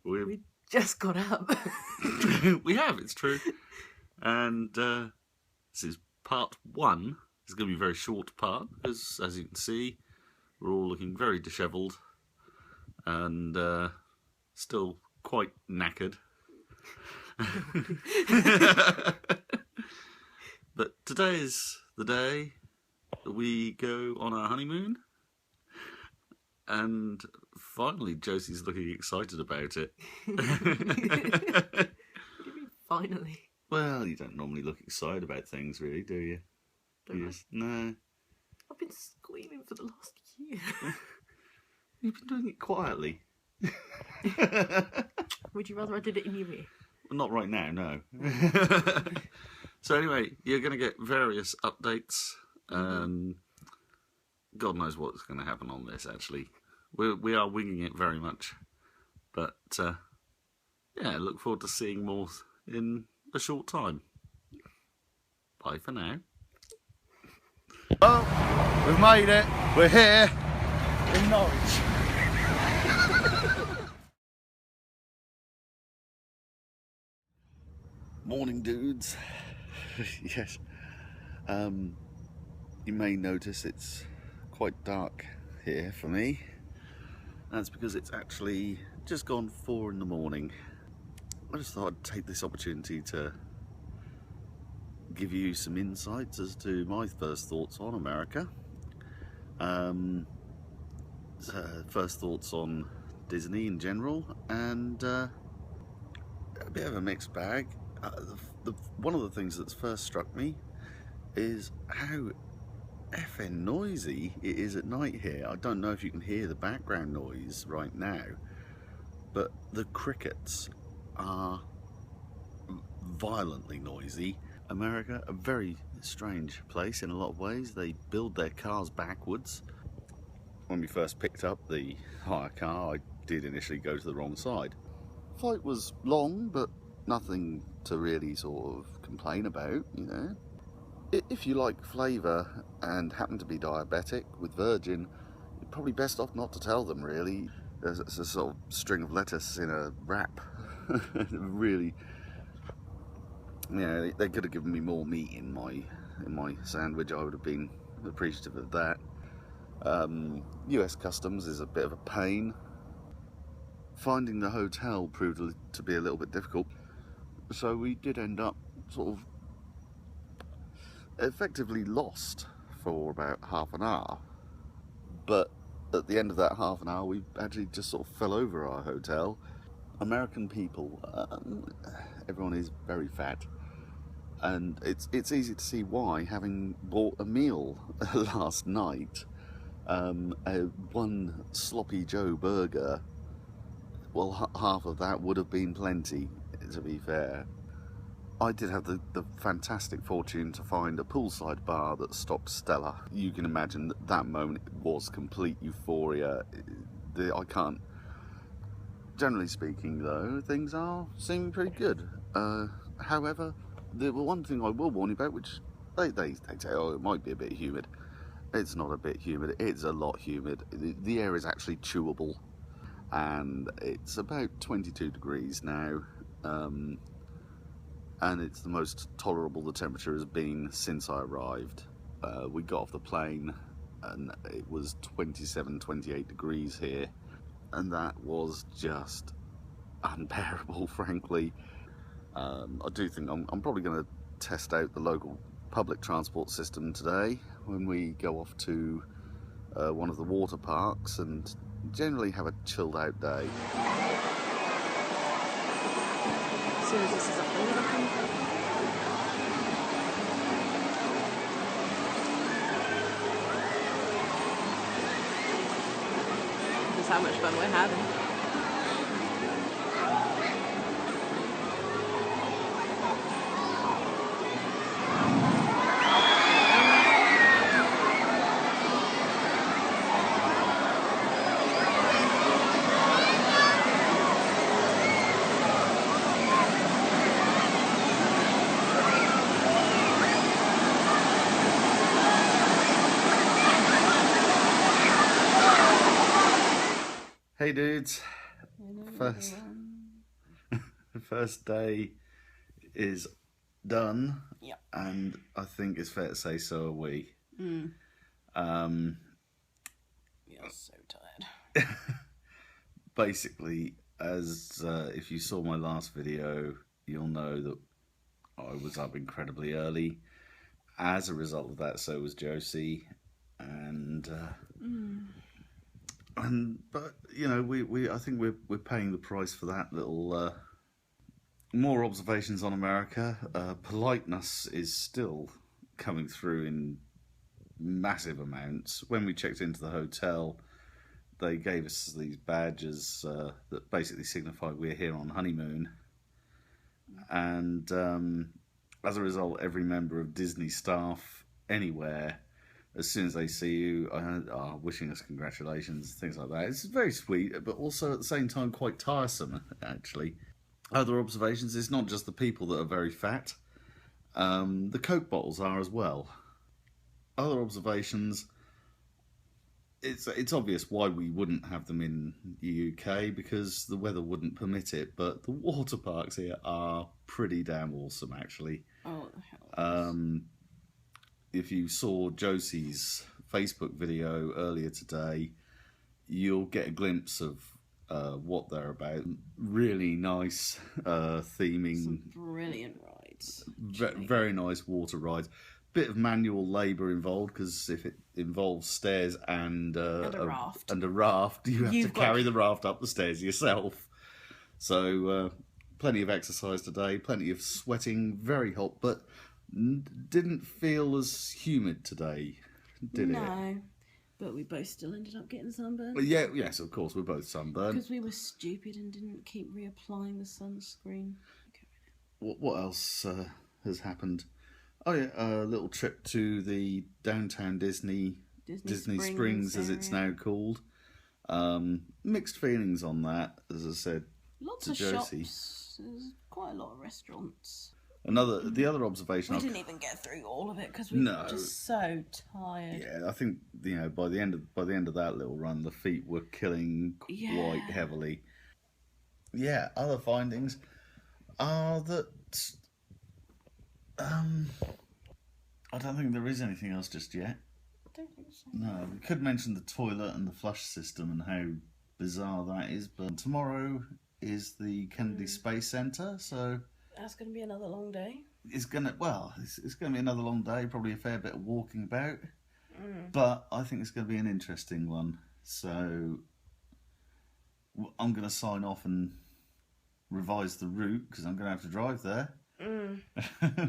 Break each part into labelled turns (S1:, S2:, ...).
S1: We just got up.
S2: We have, it's true. And this is part one. It's going to be a very short part because, as you can see, we're all looking very dishevelled and still quite knackered. But today is the day that we go on our honeymoon. And finally, Josie's looking excited about it.
S1: What do you mean, finally?
S2: Well, you don't normally look excited about things, really, do you? No.
S1: I've been squealing for the last year.
S2: You've been doing it quietly.
S1: Would you rather I did it in your ear?
S2: Well, not right now, no. So anyway, you're going to get various updates. God knows what's going to happen on this, actually. We are winging it very much. But, yeah, look forward to seeing more in a short time. Bye for now.
S3: Well, we've made it. We're here in Norwich.
S2: Morning, dudes. Yes. You may notice it's quite dark here for me. That's because it's actually just gone 4 in the morning. I just thought I'd take this opportunity to give you some insights as to my first thoughts on America. First thoughts on Disney in general, and a bit of a mixed bag. One of the things that's first struck me is how effing noisy it is at night here. I don't know if you can hear the background noise right now, but the crickets are violently noisy. America, a very strange place in a lot of ways. They build their cars backwards. When we first picked up the hire car, I did initially go to the wrong side. Flight was long, but nothing to really sort of complain about, you know. If you like flavour and happen to be diabetic with Virgin, you're probably best off not to tell them, really. There's a sort of string of lettuce in a wrap. Really, you know, they could have given me more meat in my sandwich. I would have been appreciative of that. US Customs is a bit of a pain. Finding the hotel proved to be a little bit difficult, so we did end up sort of effectively lost for about half an hour. But at the end of that half an hour, we actually just sort of fell over our hotel. American people, everyone is very fat, and it's easy to see why, having bought a meal last night. One sloppy Joe burger, well, half of that would have been plenty, to be fair. I did have the fantastic fortune to find a poolside bar that stocked Stella. You can imagine that moment was complete euphoria. I can't... Generally speaking, though, things are seeming pretty good. However, the one thing I will warn you about, which they say, oh, it might be a bit humid. It's not a bit humid, it's a lot humid. The air is actually chewable, and it's about 22 degrees now, and it's the most tolerable the temperature has been since I arrived. We got off the plane and it was 27, 28 degrees here, and that was just unbearable, frankly. I do think I'm probably going to test out the local public transport system today when we go off to one of the water parks and generally have a chilled out day.
S1: As soon as this is up, I'm gonna come. This is how much fun we're having.
S2: Hey dudes, first day is done.
S1: Yep.
S2: And I think it's fair to say so are we.
S1: We are so tired.
S2: Basically, as if you saw my last video, you'll know that I was up incredibly early. As a result of that, so was Josie, but you know, I think we're paying the price for that little. More observations on America. Politeness is still coming through in massive amounts. When we checked into the hotel, they gave us these badges that basically signify we're here on honeymoon, and as a result, every member of Disney staff anywhere, as soon as they see you, are wishing us congratulations, things like that. It's very sweet, but also at the same time quite tiresome, actually. Other observations, it's not just the people that are very fat. The Coke bottles are as well. Other observations, it's obvious why we wouldn't have them in the UK, because the weather wouldn't permit it, but the water parks here are pretty damn awesome, actually.
S1: Oh, the hell.
S2: If you saw Josie's Facebook video earlier today, you'll get a glimpse of what they're about. Really nice theming.
S1: Some brilliant rides.
S2: Very nice water rides. Bit of manual labour involved, because if it involves stairs and a raft, you have to carry the raft up the stairs yourself. So plenty of exercise today, plenty of sweating, very hot, but didn't feel as humid today, did it?
S1: No. But we both still ended up getting sunburned.
S2: Well, yes, of course, we're both sunburned.
S1: Because we were stupid and didn't keep reapplying the sunscreen. Okay.
S2: What else has happened? Oh yeah, a little trip to the downtown Disney Springs as it's now called. Mixed feelings on that, as I said.
S1: Lots
S2: to
S1: of
S2: Josie.
S1: shops. There's quite a lot of restaurants.
S2: The other observation.
S1: We didn't even get through all of it because we were just so tired.
S2: Yeah, I think by the end of that little run, the feet were killing quite heavily. Yeah, other findings are that I don't think there is anything else just yet.
S1: I don't think so.
S2: No, we could mention the toilet and the flush system and how bizarre that is, but tomorrow is the Kennedy Space Center, so
S1: that's going to be another long day.
S2: It's going to be another long day, probably a fair bit of walking about, but I think it's going to be an interesting one. So I'm going to sign off and revise the route, because I'm going to have to drive there,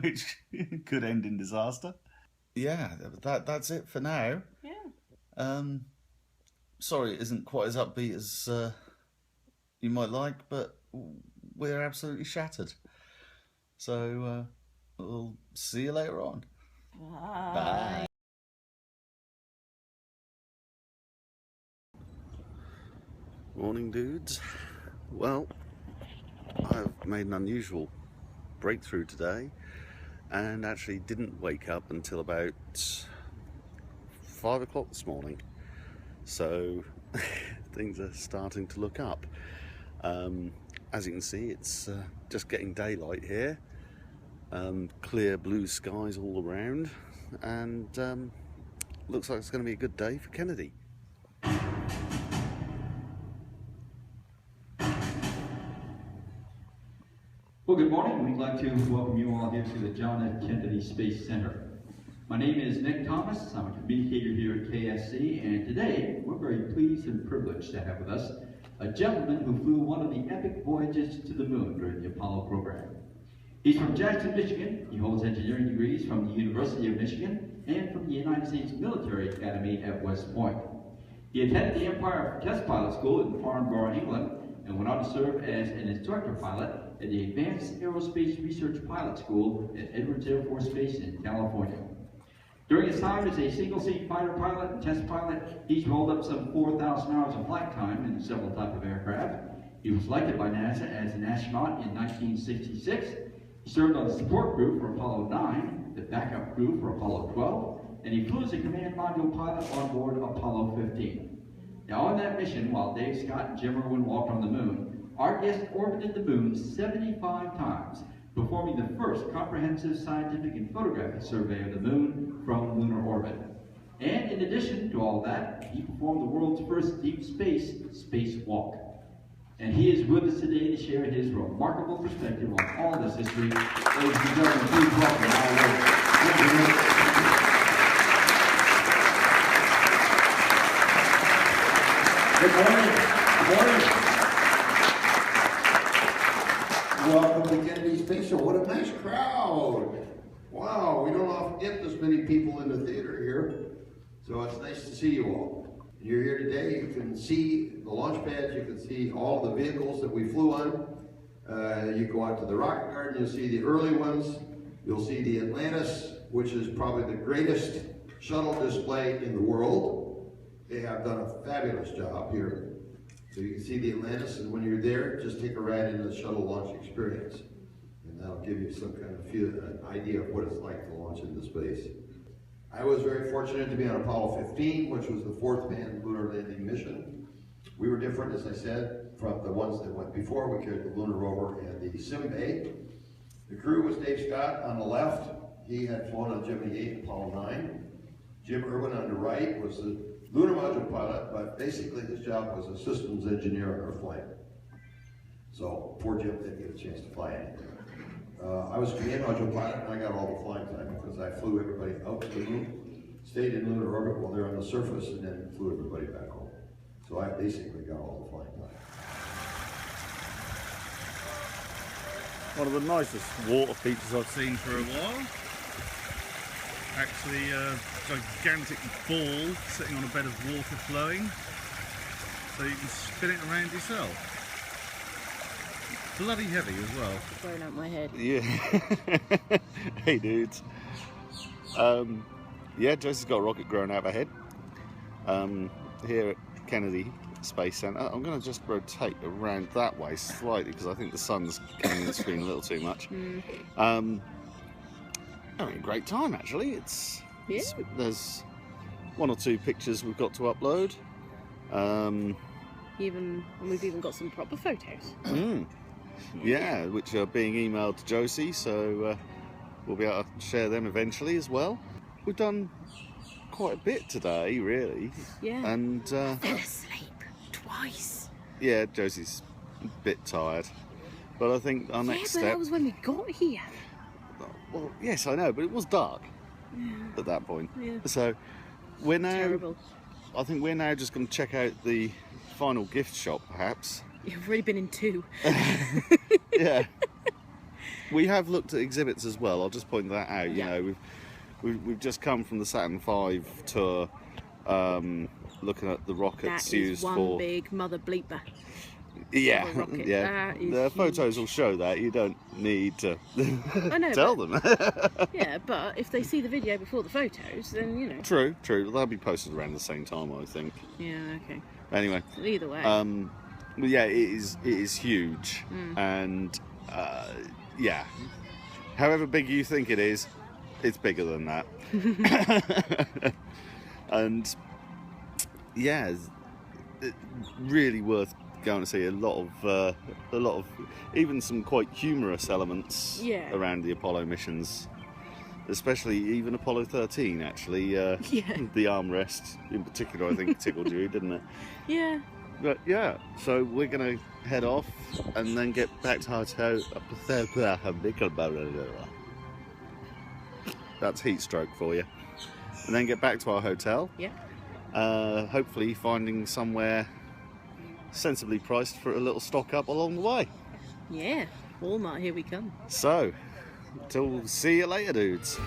S2: which could end in disaster. Yeah, that's it for now.
S1: Yeah.
S2: Sorry, it isn't quite as upbeat as you might like, but we're absolutely shattered. So we'll see you later on.
S1: Bye.
S2: Morning, dudes. Well, I've made an unusual breakthrough today and actually didn't wake up until about 5 o'clock this morning. So things are starting to look up. As you can see, it's just getting daylight here. Clear blue skies all around, and looks like it's going to be a good day for Kennedy.
S4: Well, good morning. We'd like to welcome you all here to the John F. Kennedy Space Center. My name is Nick Thomas. I'm a communicator here at KSC, and today we're very pleased and privileged to have with us a gentleman who flew one of the epic voyages to the moon during the Apollo program. He's from Jackson, Michigan. He holds engineering degrees from the University of Michigan and from the United States Military Academy at West Point. He attended the Empire Test Pilot School in Farnborough, England, and went on to serve as an instructor pilot at the Advanced Aerospace Research Pilot School at Edwards Air Force Base in California. During his time as a single-seat fighter pilot and test pilot, he's rolled up some 4,000 hours of flight time in several types of aircraft. He was selected by NASA as an astronaut in 1966. He served on the support crew for Apollo 9, the backup crew for Apollo 12, and he flew as a command module pilot on board Apollo 15. Now on that mission, while Dave Scott and Jim Irwin walked on the moon, our guest orbited the moon 75 times, performing the first comprehensive scientific and photographic survey of the moon from lunar orbit. And in addition to all that, he performed the world's first deep space spacewalk. And he is with us today to share his remarkable perspective on all this history. Ladies and gentlemen, please welcome our Lord. Good morning. Good morning.
S3: Welcome to Kennedy Space Show. What a nice crowd. Wow, we don't often get this many people in the theater here. So it's nice to see you all. You're here today. You can see the launch pads. You can see all the vehicles that we flew on. You go out to the rocket garden. You'll see the early ones. You'll see the Atlantis, which is probably the greatest shuttle display in the world. They have done a fabulous job here. So you can see the Atlantis, and when you're there, just take a ride into the shuttle launch experience. And that'll give you some kind of an idea of what it's like to launch into space. I was very fortunate to be on Apollo 15, which was the fourth manned lunar landing mission. We were different, as I said, from the ones that went before. We carried the lunar rover and the sim bay. The crew was Dave Scott on the left. He had flown on Gemini 8 and Apollo 9. Jim Irwin on the right was the lunar module pilot, but basically his job was a systems engineer on our flight. So poor Jim didn't get a chance to fly anything. I was a command module pilot, and I got all the flying time because I flew everybody out to the moon, stayed in lunar orbit while they're on the surface, and then flew everybody back home. So I basically got all the flying time.
S2: One of the nicest water features I've seen for a while. Actually a gigantic ball sitting on a bed of water flowing, so you can spin it around yourself. Bloody heavy as well.
S1: It's blowing out my head.
S2: Yeah. Hey dudes. Yeah, Josie's got a rocket growing out of her head. Here at Kennedy Space Center. I'm going to just rotate around that way slightly because I think the sun's coming in the screen a little too much. Having a great time actually. There's one or two pictures we've got to upload.
S1: We've even got some proper photos.
S2: Yeah, which are being emailed to Josie, so we'll be able to share them eventually as well. We've done quite a bit today, really.
S1: Yeah.
S2: And
S1: I fell asleep twice.
S2: Yeah, Josie's a bit tired, but I think our next step.
S1: Yeah, but that was when we got here.
S2: Well, yes, I know, but it was dark at that point.
S1: Yeah.
S2: So we're now.
S1: Terrible.
S2: I think we're now just going to check out the final gift shop, perhaps.
S1: You've already been in two.
S2: Yeah. We have looked at exhibits as well. I'll just point that out. You know, we've just come from the Saturn V tour, looking at the rockets used for.
S1: That is one big mother bleeper.
S2: Yeah,
S1: rocket.
S2: yeah. The photos will show that. You don't need to
S1: I know,
S2: tell them.
S1: Yeah, but if they see the video before the photos, then you know.
S2: True. They'll be posted around the same time, I think.
S1: Yeah. Okay.
S2: Anyway.
S1: Either way.
S2: Well, yeah, it is huge, and yeah. However big you think it is, it's bigger than that. And yeah, it's really worth going to see. A lot of even some quite humorous elements around the Apollo missions, especially even Apollo 13 actually. The armrest in particular I think tickled you, didn't it?
S1: Yeah.
S2: But yeah, so we're going to head off and then get back to our hotel. That's heat stroke for you. And then get back to our hotel.
S1: Yeah.
S2: Hopefully finding somewhere sensibly priced for a little stock up along the way.
S1: Yeah, Walmart, here we come.
S2: So, till see you later, dudes.